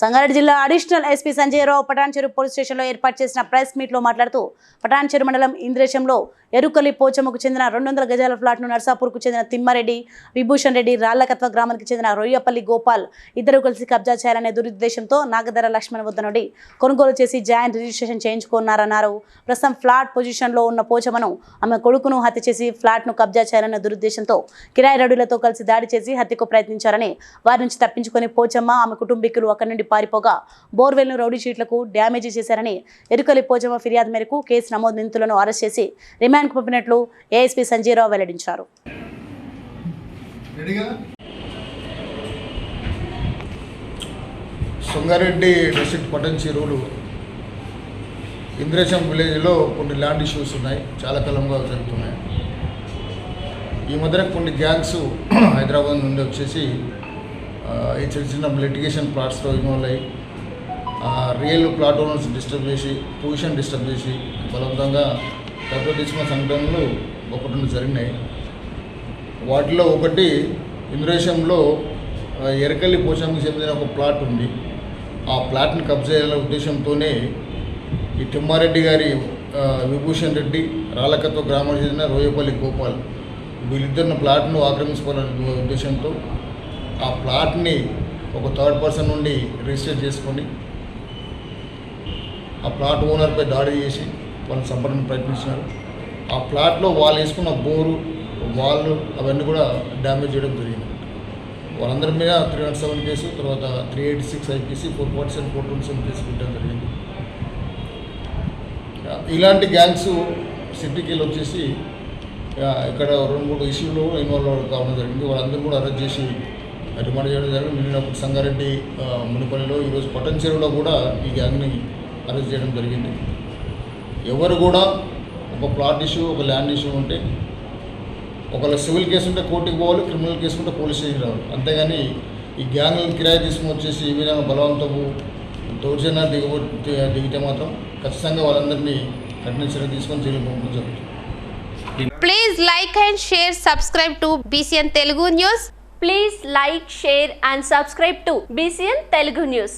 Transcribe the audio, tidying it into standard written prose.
సంగారెడ్డి జిల్లా additional SP Sanjay రావు Patancheru police స్టేషన్లో ఏర్పాటు చేసిన ప్రెస్ మీట్లో మాట్లాడుతూ పటాన్చెరు మండలం ఇంద్రేశంలో ఎరుకలి పోచమ్మకు చెందిన 200 గజాల ఫ్లాట్ను నర్సాపూర్కు చెందిన తిమ్మారెడ్డి విభూషణ్ రెడ్డి రాళ్లకత్వ గ్రామానికి చెందిన రొయ్యపల్లి గోపాల్ ఇద్దరు కలిసి కబ్జా చేయాలనే దురుద్దేశంతో నాగధర లక్ష్మణ్ వద్ద నుండి కొనుగోలు చేసి జాయింట్ రిజిస్ట్రేషన్ చేయించుకున్నారన్నారు. ప్రస్తుతం ఫ్లాట్ పొజిషన్లో ఉన్న పోచమ్మను ఆమె కొడుకును హత్య చేసి ఫ్లాట్ను కబ్జా చేయాలనే దురుద్దేశంతో కిరాయి రౌడీలతో కలిసి దాడి చేసి హత్యకు ప్రయత్నించారని, వారి నుంచి తప్పించుకొని పోచమ్మ ఆమె కుటుంబీకులు అక్కడి నుండి పారిపోగా బోర్వెల్ను రౌడీ షీట్లకు డ్యామేజీ చేశారని, ఎరుకలి పోచమ్మ ఫిర్యాదు మేరకు కేసు నమోదు నిందితులను అరెస్ట్ చేసి రిమాండ్కు పంపినట్లు ఏఎస్పీ సంజయ్ రావు వెల్లడించారు. సంగారెడ్డి డిస్ట్రిక్ట్ పటాన్చెరు ఇంద్రేశం విలేజ్లో కొన్ని ల్యాండ్ ఇష్యూస్ ఉన్నాయి, చాలా కాలంగా జరుగుతున్నాయి. ఈ మధ్యన కొన్ని గ్యాంగ్స్ హైదరాబాద్ నుండి వచ్చేసి ఈ చిన్న చిన్న లిటిగేషన్ ప్లాట్స్లో ఇన్వాల్వ్ అయ్యి రియల్ ప్లాట్ ఓనర్స్ డిస్టర్బ్ చేసి, పొజిషన్ డిస్టర్బ్ చేసి బలవంతంగా దెబ్బతీసిన సంఘటనలు ఒకటి రెండు జరిగినాయి. వాటిలో ఒకటి ఇంద్రేశంలో ఎరకల్లి పోచమ్మకి చెందిన ఒక ప్లాట్ ఉంది. ఆ ప్లాట్ని కబ్జా చేయాలనే ఉద్దేశంతోనే ఈ తిమ్మారెడ్డి గారి విభూషణ్ రెడ్డి రాళ్లకత్వ గ్రామానికి చెందిన రోయపల్లి గోపాల్ వీళ్ళిద్దరిని ప్లాట్ను ఆక్రమించుకోవాలనే ఉద్దేశంతో ఆ ప్లాట్ని ఒక థర్డ్ పర్సన్ నుండి రిజిస్టర్ చేసుకొని ఆ ప్లాట్ ఓనర్పై దాడి చేసి వాళ్ళని చంపడానికి ప్రయత్నించినారు. ఆ ప్లాట్లో వాళ్ళు వేసుకున్న బోరు, వాళ్ళు అవన్నీ కూడా డ్యామేజ్ చేయడం జరిగింది. వాళ్ళందరి మీద 307 కేసు, తర్వాత 386 ఐపీసీ, 447, 427 కేసు పెట్టడం జరిగింది. ఇలాంటి గ్యాంగ్స్ సిటీకి వచ్చేసి ఇక్కడ 2-3 ఇష్యూలో ఇన్వాల్వ్ కావడం జరిగింది. వాళ్ళందరూ కూడా అరెస్ట్ చేసి రిమాండ్ చేయడం జరిగింది. నిన్నప్పుడు సంగారెడ్డి మునిపల్లిలో, ఈరోజు పటాన్చెరులో కూడా ఈ గ్యాంగ్ని అరెస్ట్ చేయడం జరిగింది. ఎవరు కూడా ఒక ప్లాట్ ఇష్యూ, ఒక ల్యాండ్ ఇష్యూ ఉంటే ఒకవేళ సివిల్ కేసు ఉంటే కోర్టుకు పోవాలి, క్రిమినల్ కేసు ఉంటే పోలీస్ స్టేషన్ రావాలి. అంతేగాని ఈ గ్యాంగ్లను కిరాయి తీసుకుని వచ్చేసి ఈ విధంగా బలవంతపు దౌర్జన్యాలు దిగితే మాత్రం ఖచ్చితంగా వాళ్ళందరినీ కఠిన చర్య తీసుకొని జైలు పంపడం జరుగుతుంది. Please like and share, subscribe to BCN Telugu News. Please like, share and subscribe to BCN Telugu News.